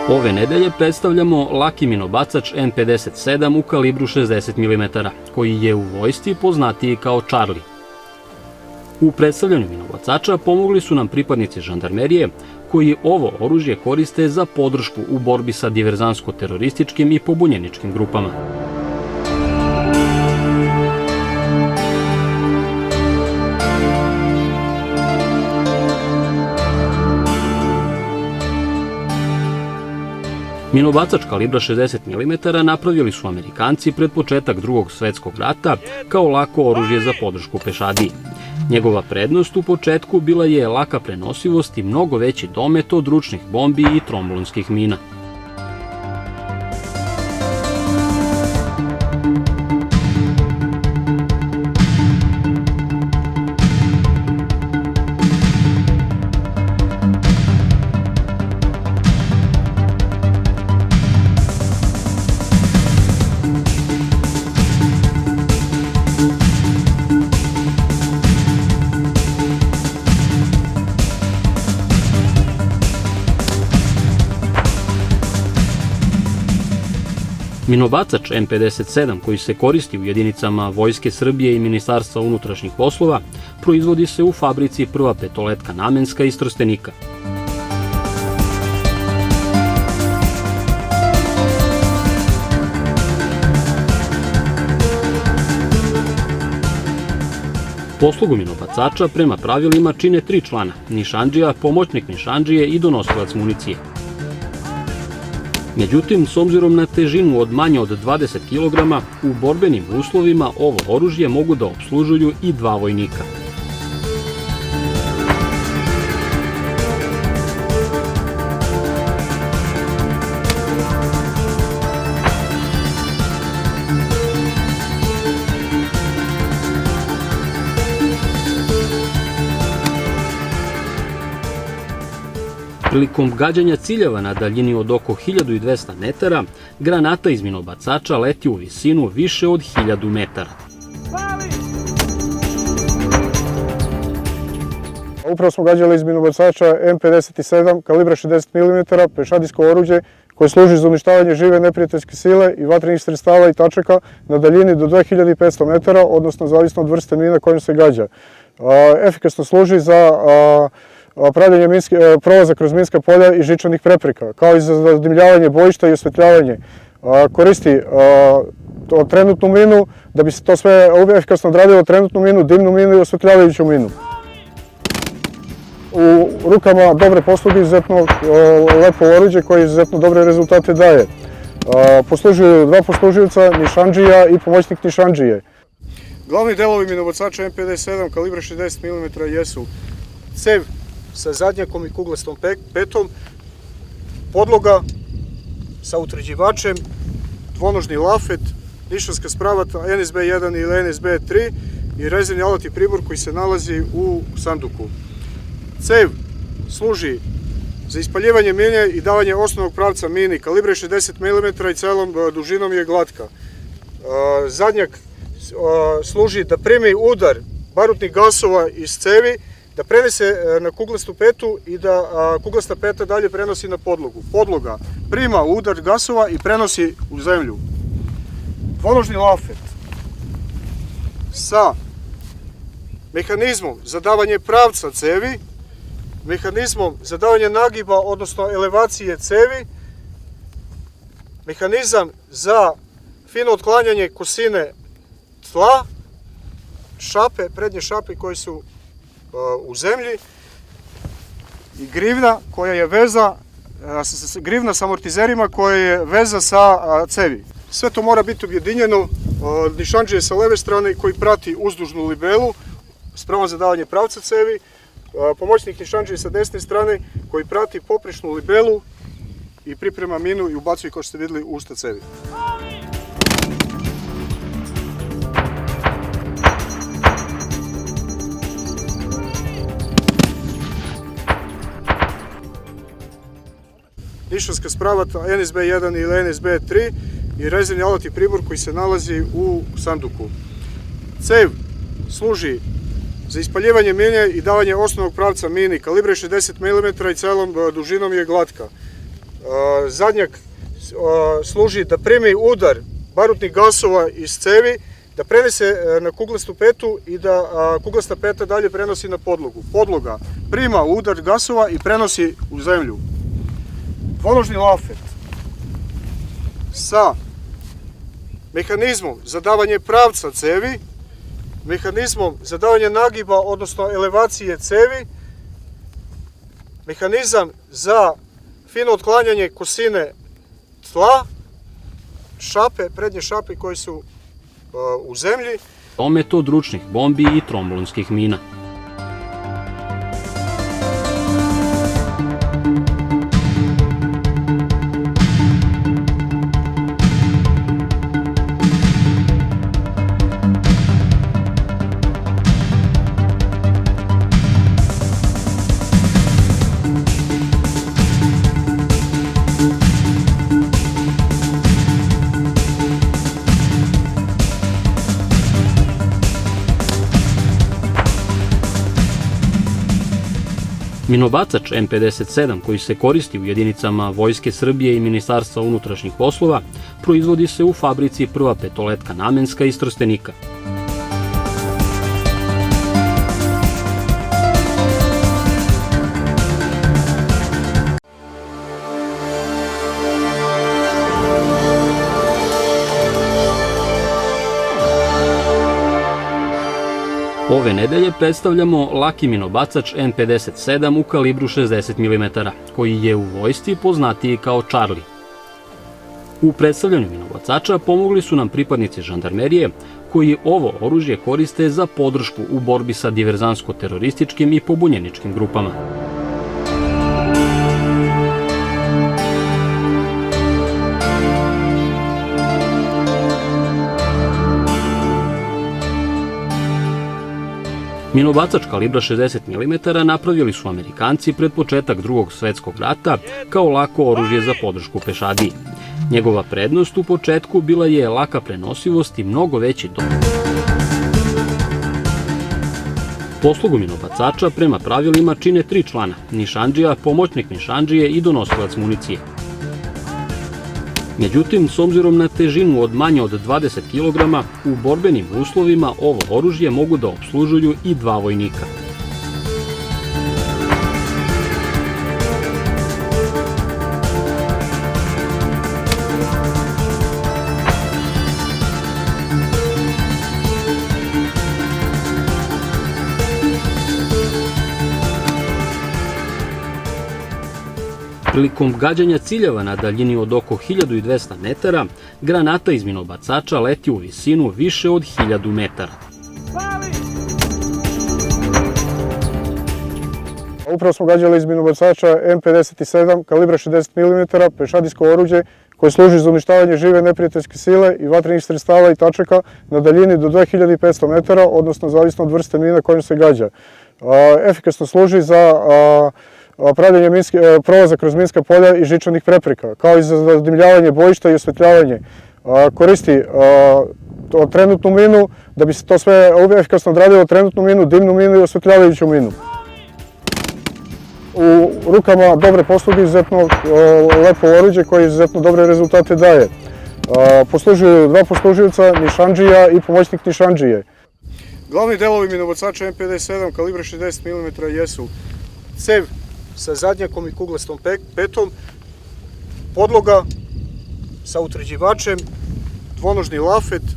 Ove nedelje predstavljamo laki minobacač M57 u kalibru 60 mm, koji je u vojsci poznatiji kao Charlie. U predstavljanju minobacača pomogli su nam pripadnici žandarmerije, koji ovo oružje koriste za podršku u borbi sa diverzantsko-terorističkim i pobunjeničkim grupama. Minobacač kalibra 60 mm napravili su Amerikanci pred početak Drugog svetskog rata kao lako oružje za podršku pešadiji. Njegova prednost u početku bila je laka prenosivost i mnogo veći domet od ručnih bombi i trombonskih mina. Minobacač M57, koji se koristi u jedinicama Vojske Srbije i Ministarstva unutrašnjih poslova, proizvodi se u fabrici Prva petoletka namenska iz Trstenika. Poslugu minobacača prema pravilima čine 3 člana: nišandžija, pomoćnik nišandžije i donosilac municije. Međutim, s obzirom na težinu od manje od 20 kg, u borbenim uslovima ovo oružje mogu da opslužuju i 2 vojnika. Prilikom gađanja ciljeva na daljini od oko 1200 metara, granata iz minobacača leti u visinu više od 1000 metara. Upravo smo gađali iz minobacača M57 kalibra 60 mm pešadijsko oruđe koje služi za uništavanje žive neprijateljske sile i vatrenih sredstava i tačaka na daljini do 2500 metara, odnosno zavisno od vrste mina kojim se gađa. Efikasno služi za pravljenje prolaza kroz minska polja i žičanih prepreka, kao i za zadimljavanje bojišta i osvetljavanje. Koristi trenutnu minu, da bi se to sve efikasno odradilo, trenutnu minu, dimnu minu i osvetljavajuću minu. U rukama dobre posluge, izuzetno lepo oruđe koje izuzetno dobre rezultate daje. Poslužuju 2 poslužioca, nišandžija i pomoćnik nišandžije. Glavni delovi minobacača M57 kalibra 60 mm jesu cev sa zadnjakom i kuglastom petom, podloga sa utvrđivačem, dvonožni lafet, nišanska spravata NSB1 ili NSB3 i rezervni alat i pribor koji se nalazi u sanduku. Cev služi za ispaljivanje mine i davanje osnovnog pravca mini, kalibre 60 mm i celom dužinom je glatka. Zadnjak služi da primi udar barutnih gasova iz cevi, da prenese na kuglastu petu i da kuglasta peta dalje prenosi na podlogu. Podloga prima udar gasova i prenosi u zemlju. Dvonožni lafet sa mehanizmom za davanje pravca cevi, mehanizmom za davanje nagiba, odnosno elevacije cevi, mehanizam za fino otklanjanje kosine tla, šape, prednje šape koje su u zemlji i grivna koja je veza, grivna sa amortizerima koja je veza sa cevi. Sve to mora biti objedinjeno, nišandžije sa leve strane koji prati uzdužnu libelu, spravan za davanje pravca cevi, pomoćnik nišandžije sa desne strane koji prati poprečnu libelu i priprema minu i ubacuje, kao što ste vidjeli, u usta cevi. Nišanska spravata NSB1 ili NSB3 i rezervni alat i pribor koji se nalazi u sanduku. Cev služi za ispaljivanje mine i davanje osnovnog pravca mini, kalibre 60 mm i celom dužinom je glatka. Zadnjak služi da primi udar barutnih gasova iz cevi, da prenese na kuglastu petu i da kuglasta peta dalje prenosi na podlogu. Podloga prima udar gasova i prenosi u zemlju. Dvonožni lafet sa mehanizmom za davanje pravca cevi, mehanizmom za davanje nagiba, odnosno elevacije cevi, mehanizam za fino otklanjanje kosine tla, šape, prednje šape koje su u zemlji. Metod ručnih bombi i trombolonskih mina. Minobacač M57 koji se koristi u jedinicama Vojske Srbije i Ministarstva unutrašnjih poslova proizvodi se u fabrici Prva petoletka namenska iz Trstenika. Ove nedelje predstavljamo laki minobacač M57 u kalibru 60 mm, koji je u vojsci poznatiji kao Charlie. U predstavljanju minobacača pomogli su nam pripadnici žandarmerije, koji ovo oružje koriste za podršku u borbi sa diverzantsko-terorističkim i pobunjeničkim grupama. Minobacač kalibra 60 mm napravili su Amerikanci pred početak Drugog svetskog rata kao lako oružje za podršku pešadiji. Njegova prednost u početku bila je laka prenosivost i mnogo veći domet. Poslugu minobacača prema pravilima čine 3 člana: nišandžija, pomoćnik nišandžije i donosilac municije. Međutim, s obzirom na težinu od manje od 20 kg, u borbenim uslovima ovo oružje mogu da opslužuju i 2 vojnika. Prilikom gađanja ciljeva na daljini od oko 1200 metara, granata iz minobacača leti u visinu više od 1000 metara. Upravo smo gađali iz minobacača M57 kalibra 60 mm pešadijsko oruđe koje služi za uništavanje žive neprijateljske sile i vatrenih sredstava i tačaka na daljini do 2500 metara, odnosno zavisno od vrste mina kojim se gađa. Efikasno služi za pravljenje prolaza kroz minska polja i žičanih prepreka, kao i za zadimljavanje bojišta i osvetljavanje. Koristi trenutnu minu, da bi se to sve efikasno odradilo, trenutnu minu, dimnu minu i osvetljavajuću minu. U rukama dobre posluge izuzetno lepo oruđe koje izuzetno dobre rezultate daje. Poslužuju 2 poslužioca, nišandžija i pomoćnik nišandžije. Glavni delovi minobacača M57 kalibra 60 mm jesu cev sa zadnjakom i kuglastom petom, podloga sa utvrđivačem, dvonožni lafet,